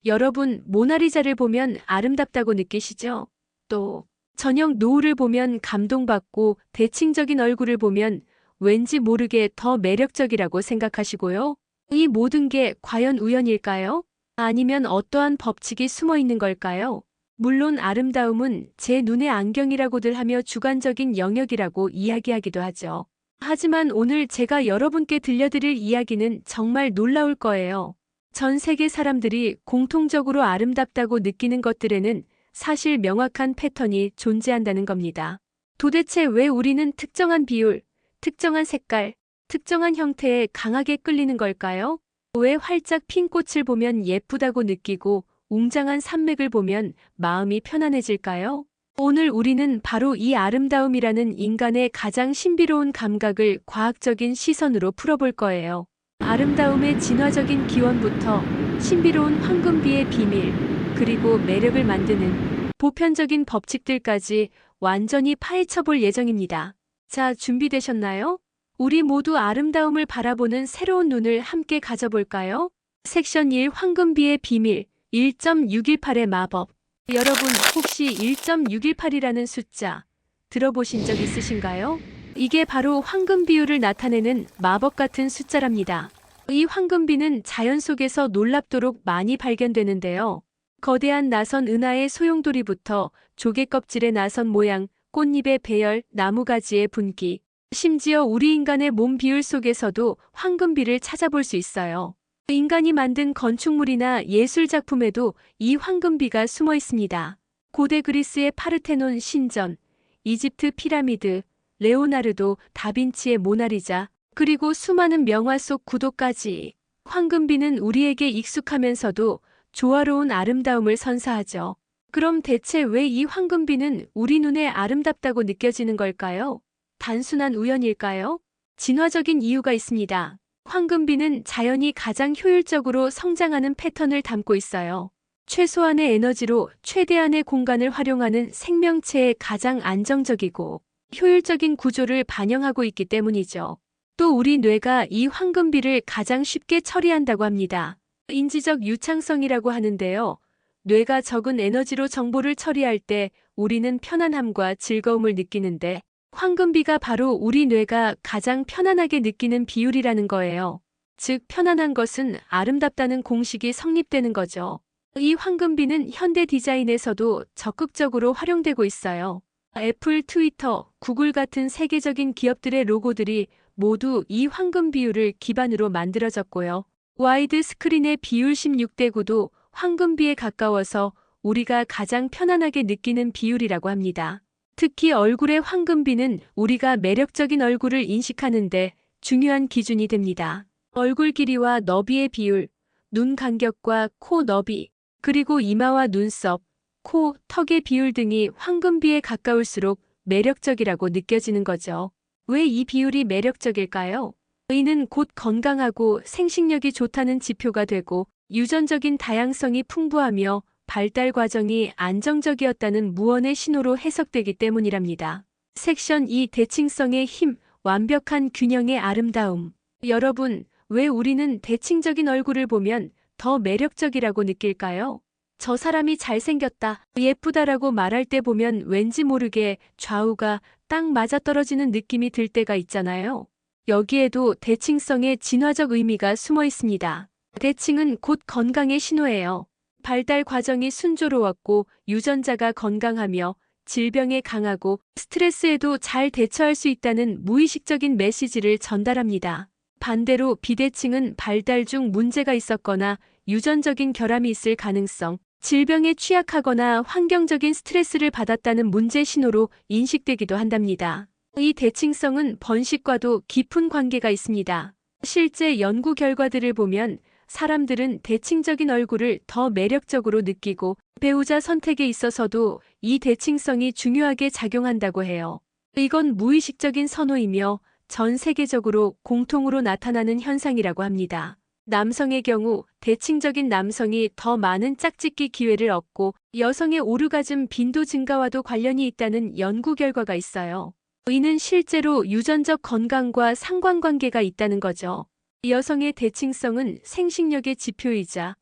여러분, 모나리자를 보면 아름답다고 느끼시죠? 또, 저녁 노을을 보면 감동받고 대칭적인 얼굴을 보면 왠지 모르게 더 매력적이라고 생각하시고요. 이 모든 게 과연 우연일까요? 아니면 어떠한 법칙이 숨어 있는 걸까요? 물론 아름다움은 제 눈의 안경이라고들 하며 주관적인 영역이라고 이야기하기도 하죠. 하지만 오늘 제가 여러분께 들려드릴 이야기는 정말 놀라울 거예요. 전 세계 사람들이 공통적으로 아름답다고 느끼는 것들에는 사실 명확한 패턴이 존재한다는 겁니다. 도대체 왜 우리는 특정한 비율, 특정한 색깔, 특정한 형태에 강하게 끌리는 걸까요? 왜 활짝 핀 꽃을 보면 예쁘다고 느끼고 웅장한 산맥을 보면 마음이 편안해질까요? 오늘 우리는 바로 이 아름다움이라는 인간의 가장 신비로운 감각을 과학적인 시선으로 풀어볼 거예요. 아름다움의 진화적인 기원부터 신비로운 황금비의 비밀, 그리고 매력을 만드는 보편적인 법칙들까지 완전히 파헤쳐볼 예정입니다. 자, 준비되셨나요? 우리 모두 아름다움을 바라보는 새로운 눈을 함께 가져볼까요? 섹션 1 황금비의 비밀 1.618의 마법. 여러분, 혹시 1.618이라는 숫자 들어보신 적 있으신가요? 이게 바로 황금 비율을 나타내는 마법 같은 숫자랍니다. 이 황금비는 자연 속에서 놀랍도록 많이 발견되는데요. 거대한 나선 은하의 소용돌이부터 조개 껍질의 나선 모양, 꽃잎의 배열, 나무가지의 분기, 심지어 우리 인간의 몸 비율 속에서도 황금비를 찾아볼 수 있어요. 인간이 만든 건축물이나 예술 작품에도 이 황금비가 숨어 있습니다. 고대 그리스의 파르테논 신전, 이집트 피라미드, 레오나르도, 다빈치의 모나리자, 그리고 수많은 명화 속 구도까지 황금비는 우리에게 익숙하면서도 조화로운 아름다움을 선사하죠. 그럼 대체 왜 이 황금비는 우리 눈에 아름답다고 느껴지는 걸까요? 단순한 우연일까요? 진화적인 이유가 있습니다. 황금비는 자연이 가장 효율적으로 성장하는 패턴을 담고 있어요. 최소한의 에너지로 최대한의 공간을 활용하는 생명체의 가장 안정적이고 효율적인 구조를 반영하고 있기 때문이죠. 또 우리 뇌가 이 황금비를 가장 쉽게 처리한다고 합니다. 인지적 유창성이라고 하는데요. 뇌가 적은 에너지로 정보를 처리할 때 우리는 편안함과 즐거움을 느끼는데 황금비가 바로 우리 뇌가 가장 편안하게 느끼는 비율이라는 거예요. 즉, 편안한 것은 아름답다는 공식이 성립되는 거죠. 이 황금비는 현대 디자인에서도 적극적으로 활용되고 있어요. 애플, 트위터, 구글 같은 세계적인 기업들의 로고들이 모두 이 황금 비율을 기반으로 만들어졌고요. 와이드 스크린의 비율 16대 9도 황금비에 가까워서 우리가 가장 편안하게 느끼는 비율이라고 합니다. 특히 얼굴의 황금비는 우리가 매력적인 얼굴을 인식하는데 중요한 기준이 됩니다. 얼굴 길이와 너비의 비율, 눈 간격과 코 너비, 그리고 이마와 눈썹, 코, 턱의 비율 등이 황금비에 가까울수록 매력적이라고 느껴지는 거죠. 왜 이 비율이 매력적일까요? 이는 곧 건강하고 생식력이 좋다는 지표가 되고 유전적인 다양성이 풍부하며 발달 과정이 안정적이었다는 무언의 신호로 해석되기 때문이랍니다. 섹션 2 대칭성의 힘, 완벽한 균형의 아름다움. 여러분, 왜 우리는 대칭적인 얼굴을 보면 더 매력적이라고 느낄까요? 저 사람이 잘생겼다, 예쁘다라고 말할 때 보면 왠지 모르게 좌우가 딱 맞아떨어지는 느낌이 들 때가 있잖아요. 여기에도 대칭성의 진화적 의미가 숨어 있습니다. 대칭은 곧 건강의 신호예요. 발달 과정이 순조로웠고 유전자가 건강하며 질병에 강하고 스트레스에도 잘 대처할 수 있다는 무의식적인 메시지를 전달합니다. 반대로 비대칭은 발달 중 문제가 있었거나 유전적인 결함이 있을 가능성, 질병에 취약하거나 환경적인 스트레스를 받았다는 문제 신호로 인식되기도 한답니다. 이 대칭성은 번식과도 깊은 관계가 있습니다. 실제 연구 결과들을 보면 사람들은 대칭적인 얼굴을 더 매력적으로 느끼고 배우자 선택에 있어서도 이 대칭성이 중요하게 작용한다고 해요. 이건 무의식적인 선호이며 전 세계적으로 공통으로 나타나는 현상이라고 합니다. 남성의 경우 대칭적인 남성이 더 많은 짝짓기 기회를 얻고 여성의 오르가즘 빈도 증가와도 관련이 있다는 연구 결과가 있어요. 이는 실제로 유전적 건강과 상관관계가 있다는 거죠. 여성의 대칭성은 생식력의 지표이자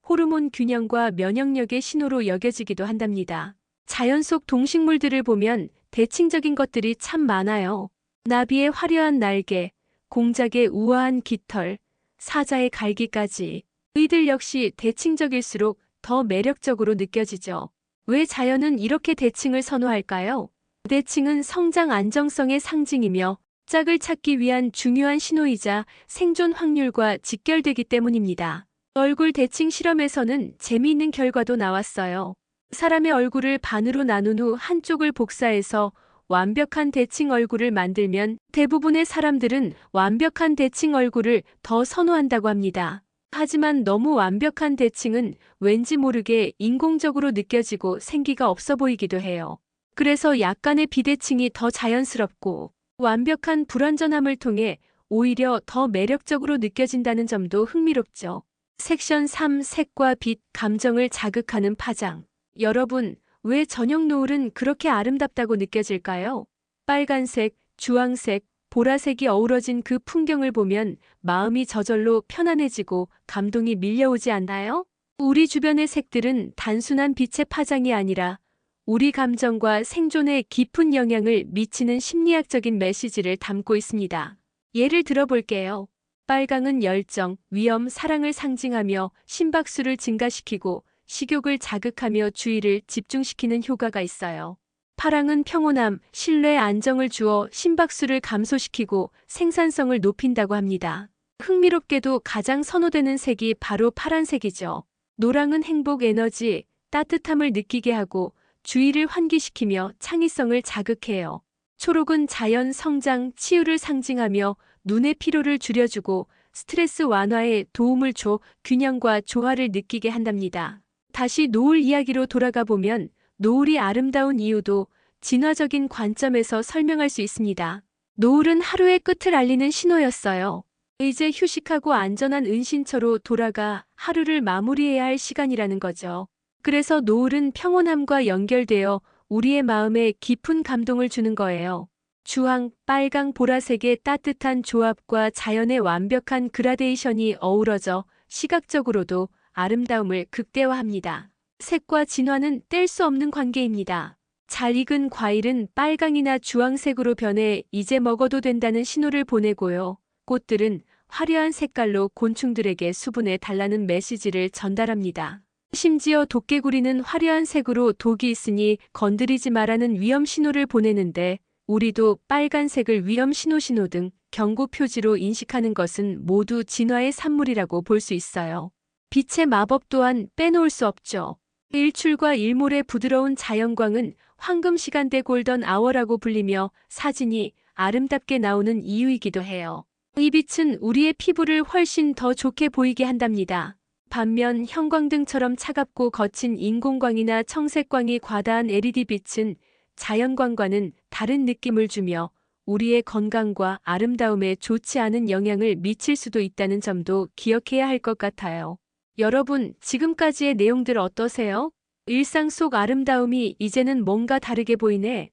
호르몬 균형과 면역력의 신호로 여겨지기도 한답니다. 자연 속 동식물들을 보면 대칭적인 것들이 참 많아요. 나비의 화려한 날개, 공작의 우아한 깃털, 사자의 갈기까지. 이들 역시 대칭적일수록 더 매력적으로 느껴지죠. 왜 자연은 이렇게 대칭을 선호할까요? 대칭은 성장 안정성의 상징이며 짝을 찾기 위한 중요한 신호이자 생존 확률과 직결되기 때문입니다. 얼굴 대칭 실험에서는 재미있는 결과도 나왔어요. 사람의 얼굴을 반으로 나눈 후 한쪽을 복사해서 완벽한 대칭 얼굴을 만들면 대부분의 사람들은 완벽한 대칭 얼굴을 더 선호한다고 합니다. 하지만 너무 완벽한 대칭은 왠지 모르게 인공적으로 느껴지고 생기가 없어 보이기도 해요. 그래서 약간의 비대칭이 더 자연스럽고 완벽한 불완전함을 통해 오히려 더 매력적으로 느껴진다는 점도 흥미롭죠. 섹션 3. 색과 빛, 감정을 자극하는 파장. 여러분, 왜 저녁 노을은 그렇게 아름답다고 느껴질까요? 빨간색, 주황색, 보라색이 어우러진 그 풍경을 보면 마음이 저절로 편안해지고 감동이 밀려오지 않나요? 우리 주변의 색들은 단순한 빛의 파장이 아니라 우리 감정과 생존에 깊은 영향을 미치는 심리학적인 메시지를 담고 있습니다. 예를 들어볼게요. 빨강은 열정, 위험, 사랑을 상징하며 심박수를 증가시키고 식욕을 자극하며 주의를 집중시키는 효과가 있어요. 파랑은 평온함, 신뢰, 안정을 주어 심박수를 감소시키고 생산성을 높인다고 합니다. 흥미롭게도 가장 선호되는 색이 바로 파란색이죠. 노랑은 행복, 에너지, 따뜻함을 느끼게 하고 주의를 환기시키며 창의성을 자극해요. 초록은 자연, 성장, 치유를 상징하며 눈의 피로를 줄여주고 스트레스 완화에 도움을 줘 균형과 조화를 느끼게 한답니다. 다시 노을 이야기로 돌아가 보면 노을이 아름다운 이유도 진화적인 관점에서 설명할 수 있습니다. 노을은 하루의 끝을 알리는 신호였어요. 이제 휴식하고 안전한 은신처로 돌아가 하루를 마무리해야 할 시간이라는 거죠. 그래서 노을은 평온함과 연결되어 우리의 마음에 깊은 감동을 주는 거예요. 주황, 빨강, 보라색의 따뜻한 조합과 자연의 완벽한 그라데이션이 어우러져 시각적으로도 아름다움을 극대화합니다. 색과 진화는 뗄 수 없는 관계입니다. 잘 익은 과일은 빨강이나 주황색으로 변해 이제 먹어도 된다는 신호를 보내고요. 꽃들은 화려한 색깔로 곤충들에게 수분에 달라는 메시지를 전달합니다. 심지어 도깨구리는 화려한 색으로 독이 있으니 건드리지 마라는 위험 신호를 보내는데 우리도 빨간색을 위험 신호 등 경고 표지로 인식하는 것은 모두 진화의 산물이라고 볼 수 있어요. 빛의 마법 또한 빼놓을 수 없죠. 일출과 일몰의 부드러운 자연광은 황금 시간대 골던 아워라고 불리며 사진이 아름답게 나오는 이유이기도 해요. 이 빛은 우리의 피부를 훨씬 더 좋게 보이게 한답니다. 반면 형광등처럼 차갑고 거친 인공광이나 청색광이 과다한 LED빛은 자연광과는 다른 느낌을 주며 우리의 건강과 아름다움에 좋지 않은 영향을 미칠 수도 있다는 점도 기억해야 할 것 같아요. 여러분, 지금까지의 내용들 어떠세요? 일상 속 아름다움이 이제는 뭔가 다르게 보이네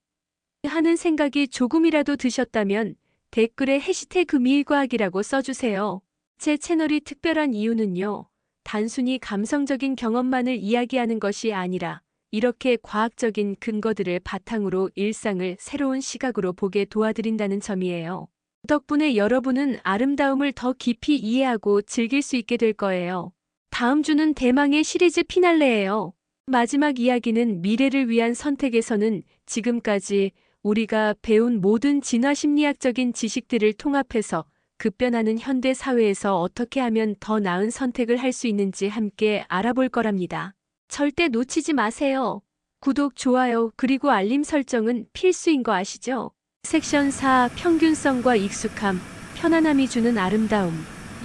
하는 생각이 조금이라도 드셨다면 댓글에 해시태그 미일과학이라고 써주세요. 제 채널이 특별한 이유는요. 단순히 감성적인 경험만을 이야기하는 것이 아니라 이렇게 과학적인 근거들을 바탕으로 일상을 새로운 시각으로 보게 도와드린다는 점이에요. 덕분에 여러분은 아름다움을 더 깊이 이해하고 즐길 수 있게 될 거예요. 다음 주는 대망의 시리즈 피날레예요. 마지막 이야기는 미래를 위한 선택에서는 지금까지 우리가 배운 모든 진화 심리학적인 지식들을 통합해서 급변하는 현대 사회에서 어떻게 하면 더 나은 선택을 할 수 있는지 함께 알아볼 거랍니다. 절대 놓치지 마세요. 구독, 좋아요, 그리고 알림 설정은 필수인 거 아시죠? 섹션 4. 평균성과 익숙함, 편안함이 주는 아름다움.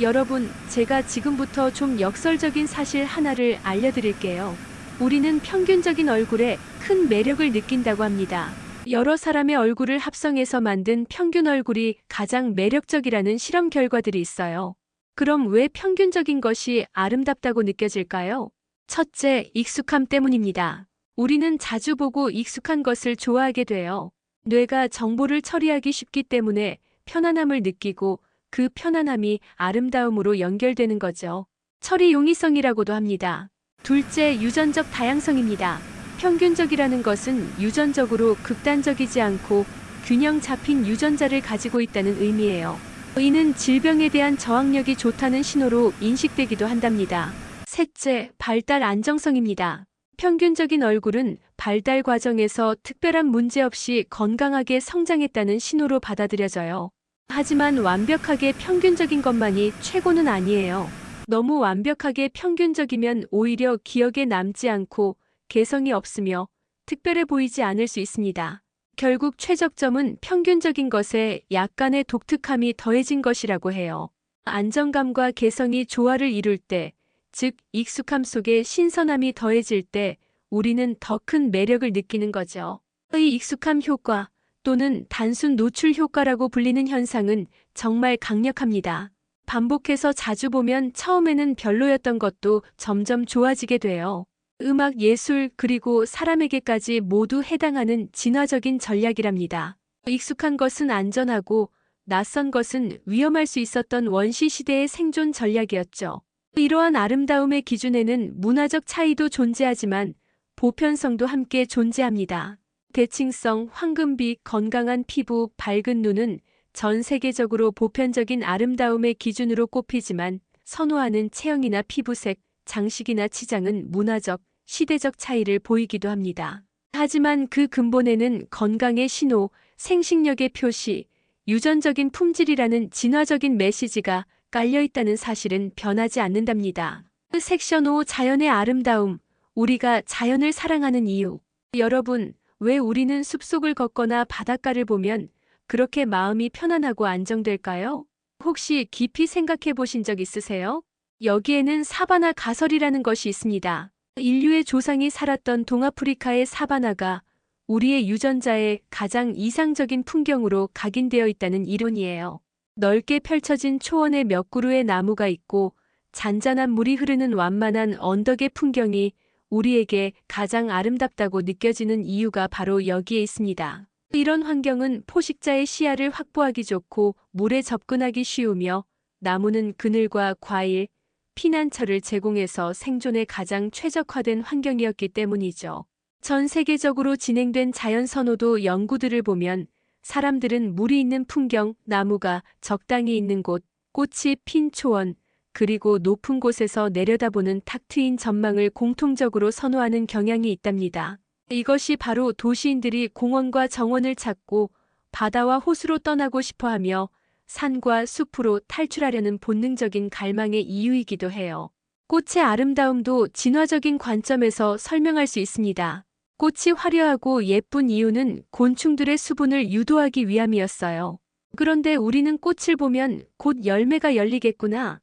여러분, 제가 지금부터 좀 역설적인 사실 하나를 알려드릴게요. 우리는 평균적인 얼굴에 큰 매력을 느낀다고 합니다. 여러 사람의 얼굴을 합성해서 만든 평균 얼굴이 가장 매력적이라는 실험 결과들이 있어요. 그럼 왜 평균적인 것이 아름답다고 느껴질까요? 첫째, 익숙함 때문입니다. 우리는 자주 보고 익숙한 것을 좋아하게 돼요. 뇌가 정보를 처리하기 쉽기 때문에 편안함을 느끼고 그 편안함이 아름다움으로 연결되는 거죠. 처리 용이성이라고도 합니다. 둘째, 유전적 다양성입니다. 평균적이라는 것은 유전적으로 극단적이지 않고 균형 잡힌 유전자를 가지고 있다는 의미예요. 이는 질병에 대한 저항력이 좋다는 신호로 인식되기도 한답니다. 셋째, 발달 안정성입니다. 평균적인 얼굴은 발달 과정에서 특별한 문제 없이 건강하게 성장했다는 신호로 받아들여져요. 하지만 완벽하게 평균적인 것만이 최고는 아니에요. 너무 완벽하게 평균적이면 오히려 기억에 남지 않고 개성이 없으며 특별해 보이지 않을 수 있습니다. 결국 최적점은 평균적인 것에 약간의 독특함이 더해진 것이라고 해요. 안정감과 개성이 조화를 이룰 때, 즉 익숙함 속에 신선함이 더해질 때 우리는 더 큰 매력을 느끼는 거죠. 이 익숙함 효과 또는 단순 노출 효과라고 불리는 현상은 정말 강력합니다. 반복해서 자주 보면 처음에는 별로였던 것도 점점 좋아지게 돼요. 음악, 예술, 그리고 사람에게까지 모두 해당하는 진화적인 전략이랍니다. 익숙한 것은 안전하고 낯선 것은 위험할 수 있었던 원시 시대의 생존 전략이었죠. 이러한 아름다움의 기준에는 문화적 차이도 존재하지만 보편성도 함께 존재합니다. 대칭성, 황금빛, 건강한 피부, 밝은 눈은 전 세계적으로 보편적인 아름다움의 기준으로 꼽히지만 선호하는 체형이나 피부색, 장식이나 치장은 문화적, 시대적 차이를 보이기도 합니다. 하지만 그 근본에는 건강의 신호, 생식력의 표시, 유전적인 품질이라는 진화적인 메시지가 깔려있다는 사실은 변하지 않는답니다. 섹션 5 자연의 아름다움, 우리가 자연을 사랑하는 이유. 여러분, 왜 우리는 숲속을 걷거나 바닷가를 보면 그렇게 마음이 편안하고 안정될까요? 혹시 깊이 생각해 보신 적 있으세요? 여기에는 사바나 가설이라는 것이 있습니다. 인류의 조상이 살았던 동아프리카의 사바나가 우리의 유전자의 가장 이상적인 풍경으로 각인되어 있다는 이론이에요. 넓게 펼쳐진 초원에 몇 그루의 나무가 있고 잔잔한 물이 흐르는 완만한 언덕의 풍경이 우리에게 가장 아름답다고 느껴지는 이유가 바로 여기에 있습니다. 이런 환경은 포식자의 시야를 확보하기 좋고 물에 접근하기 쉬우며 나무는 그늘과 과일, 피난처를 제공해서 생존에 가장 최적화된 환경이었기 때문이죠. 전 세계적으로 진행된 자연 선호도 연구들을 보면 사람들은 물이 있는 풍경, 나무가 적당히 있는 곳, 꽃이 핀 초원, 그리고 높은 곳에서 내려다보는 탁 트인 전망을 공통적으로 선호하는 경향이 있답니다. 이것이 바로 도시인들이 공원과 정원을 찾고 바다와 호수로 떠나고 싶어하며 산과 숲으로 탈출하려는 본능적인 갈망의 이유이기도 해요. 꽃의 아름다움도 진화적인 관점에서 설명할 수 있습니다. 꽃이 화려하고 예쁜 이유는 곤충들의 수분을 유도하기 위함이었어요. 그런데 우리는 꽃을 보면 곧 열매가 열리겠구나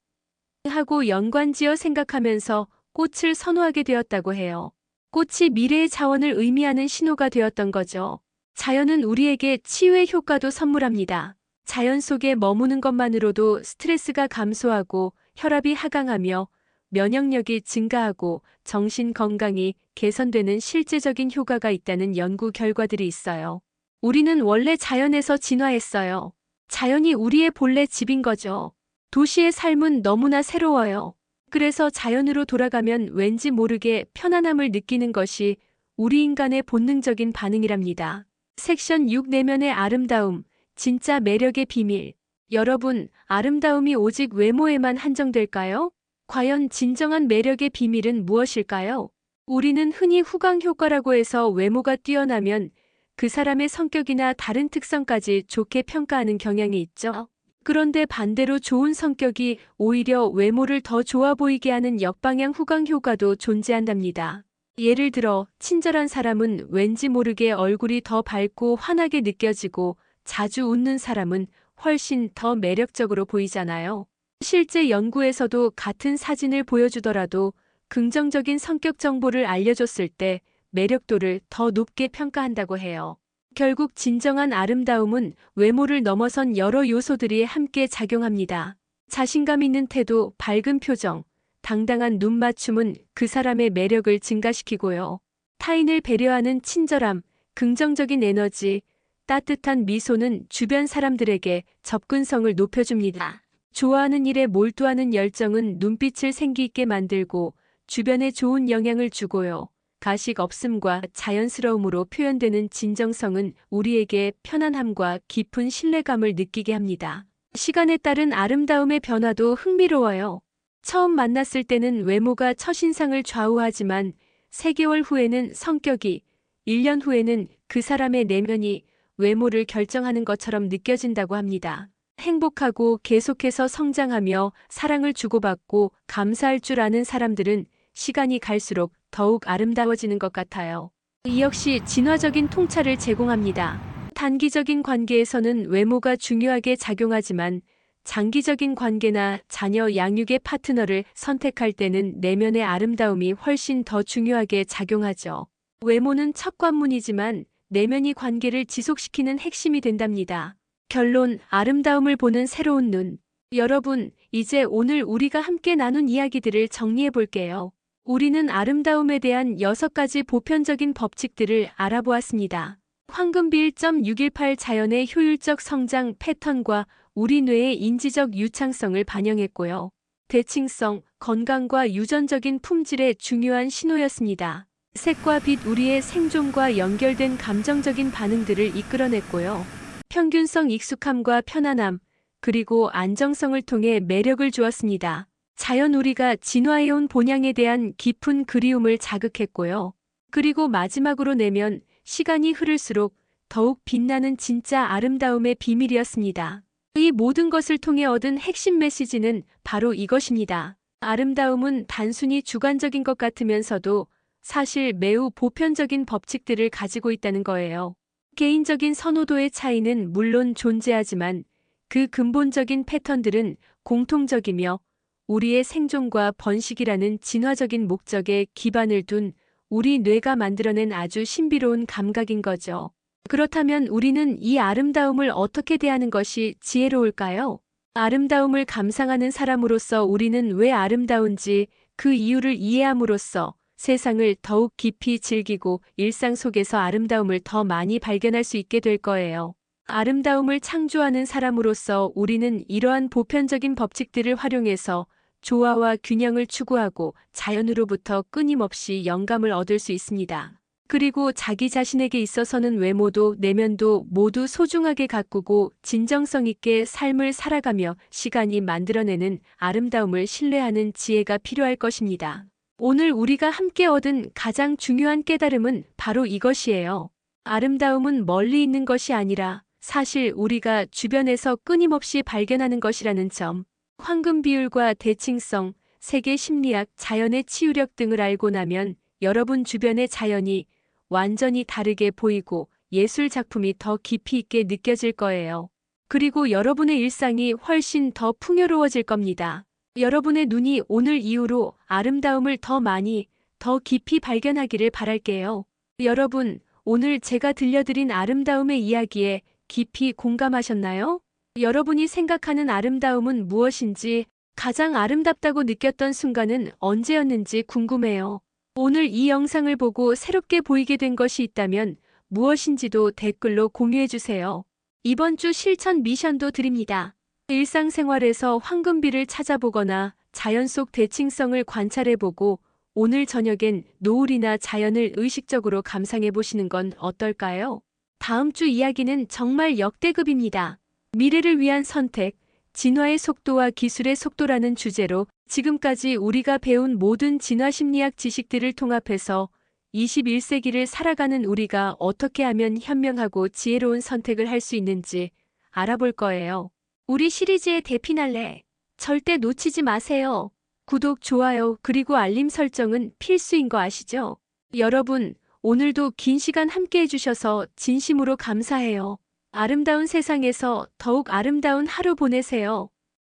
하고 연관지어 생각하면서 꽃을 선호하게 되었다고 해요. 꽃이 미래의 자원을 의미하는 신호가 되었던 거죠. 자연은 우리에게 치유의 효과도 선물합니다. 자연 속에 머무는 것만으로도 스트레스가 감소하고 혈압이 하강하며 면역력이 증가하고 정신 건강이 개선되는 실제적인 효과가 있다는 연구 결과들이 있어요. 우리는 원래 자연에서 진화했어요. 자연이 우리의 본래 집인 거죠. 도시의 삶은 너무나 새로워요. 그래서 자연으로 돌아가면 왠지 모르게 편안함을 느끼는 것이 우리 인간의 본능적인 반응이랍니다. 섹션 6 내면의 아름다움, 진짜 매력의 비밀. 여러분, 아름다움이 오직 외모에만 한정될까요? 과연 진정한 매력의 비밀은 무엇일까요? 우리는 흔히 후광 효과라고 해서 외모가 뛰어나면 그 사람의 성격이나 다른 특성까지 좋게 평가하는 경향이 있죠. 그런데 반대로 좋은 성격이 오히려 외모를 더 좋아 보이게 하는 역방향 후광 효과도 존재한답니다. 예를 들어 친절한 사람은 왠지 모르게 얼굴이 더 밝고 환하게 느껴지고 자주 웃는 사람은 훨씬 더 매력적으로 보이잖아요. 실제 연구에서도 같은 사진을 보여주더라도 긍정적인 성격 정보를 알려줬을 때 매력도를 더 높게 평가한다고 해요. 결국 진정한 아름다움은 외모를 넘어선 여러 요소들이 함께 작용합니다. 자신감 있는 태도, 밝은 표정, 당당한 눈 맞춤은 그 사람의 매력을 증가시키고요. 타인을 배려하는 친절함, 긍정적인 에너지, 따뜻한 미소는 주변 사람들에게 접근성을 높여줍니다. 좋아하는 일에 몰두하는 열정은 눈빛을 생기 있게 만들고 주변에 좋은 영향을 주고요. 가식 없음과 자연스러움으로 표현되는 진정성은 우리에게 편안함과 깊은 신뢰감을 느끼게 합니다. 시간에 따른 아름다움의 변화도 흥미로워요. 처음 만났을 때는 외모가 첫인상을 좌우하지만 3개월 후에는 성격이, 1년 후에는 그 사람의 내면이 외모를 결정하는 것처럼 느껴진다고 합니다. 행복하고 계속해서 성장하며 사랑을 주고받고 감사할 줄 아는 사람들은 시간이 갈수록 더욱 아름다워지는 것 같아요. 이 역시 진화적인 통찰을 제공합니다. 단기적인 관계에서는 외모가 중요하게 작용하지만 장기적인 관계나 자녀 양육의 파트너를 선택할 때는 내면의 아름다움이 훨씬 더 중요하게 작용하죠. 외모는 첫 관문이지만 내면이 관계를 지속시키는 핵심이 된답니다. 결론, 아름다움을 보는 새로운 눈. 여러분, 이제 오늘 우리가 함께 나눈 이야기들을 정리해 볼게요. 우리는 아름다움에 대한 6가지 보편적인 법칙들을 알아보았습니다. 황금비 1.618 자연의 효율적 성장 패턴과 우리 뇌의 인지적 유창성을 반영했고요. 대칭성, 건강과 유전적인 품질의 중요한 신호였습니다. 색과 빛, 우리의 생존과 연결된 감정적인 반응들을 이끌어냈고요. 평균성, 익숙함과 편안함, 그리고 안정성을 통해 매력을 주었습니다. 자연, 우리가 진화해온 본향에 대한 깊은 그리움을 자극했고요. 그리고 마지막으로 내면, 시간이 흐를수록 더욱 빛나는 진짜 아름다움의 비밀이었습니다. 이 모든 것을 통해 얻은 핵심 메시지는 바로 이것입니다. 아름다움은 단순히 주관적인 것 같으면서도 사실 매우 보편적인 법칙들을 가지고 있다는 거예요. 개인적인 선호도의 차이는 물론 존재하지만 그 근본적인 패턴들은 공통적이며 우리의 생존과 번식이라는 진화적인 목적에 기반을 둔 우리 뇌가 만들어낸 아주 신비로운 감각인 거죠. 그렇다면 우리는 이 아름다움을 어떻게 대하는 것이 지혜로울까요? 아름다움을 감상하는 사람으로서 우리는 왜 아름다운지 그 이유를 이해함으로써 세상을 더욱 깊이 즐기고 일상 속에서 아름다움을 더 많이 발견할 수 있게 될 거예요. 아름다움을 창조하는 사람으로서 우리는 이러한 보편적인 법칙들을 활용해서 조화와 균형을 추구하고 자연으로부터 끊임없이 영감을 얻을 수 있습니다. 그리고 자기 자신에게 있어서는 외모도 내면도 모두 소중하게 가꾸고 진정성 있게 삶을 살아가며 시간이 만들어내는 아름다움을 신뢰하는 지혜가 필요할 것입니다. 오늘 우리가 함께 얻은 가장 중요한 깨달음은 바로 이것이에요. 아름다움은 멀리 있는 것이 아니라 사실 우리가 주변에서 끊임없이 발견하는 것이라는 점. 황금 비율과 대칭성, 세계 심리학, 자연의 치유력 등을 알고 나면 여러분 주변의 자연이 완전히 다르게 보이고 예술 작품이 더 깊이 있게 느껴질 거예요. 그리고 여러분의 일상이 훨씬 더 풍요로워질 겁니다. 여러분의 눈이 오늘 이후로 아름다움을 더 많이, 더 깊이 발견하기를 바랄게요. 여러분, 오늘 제가 들려드린 아름다움의 이야기에 깊이 공감하셨나요? 여러분이 생각하는 아름다움은 무엇인지, 가장 아름답다고 느꼈던 순간은 언제였는지 궁금해요. 오늘 이 영상을 보고 새롭게 보이게 된 것이 있다면 무엇인지도 댓글로 공유해주세요. 이번 주 실천 미션도 드립니다. 일상생활에서 황금비를 찾아보거나 자연 속 대칭성을 관찰해보고 오늘 저녁엔 노을이나 자연을 의식적으로 감상해보시는 건 어떨까요? 다음 주 이야기는 정말 역대급입니다. 미래를 위한 선택, 진화의 속도와 기술의 속도라는 주제로 지금까지 우리가 배운 모든 진화심리학 지식들을 통합해서 21세기를 살아가는 우리가 어떻게 하면 현명하고 지혜로운 선택을 할 수 있는지 알아볼 거예요. 우리 시리즈의 대피날레 절대 놓치지 마세요. 구독, 좋아요, 그리고 알림 설정은 필수인 거 아시죠? 여러분, 오늘도 긴 시간 함께 해주셔서 진심으로 감사해요. 아름다운 세상에서 더욱 아름다운 하루 보내세요.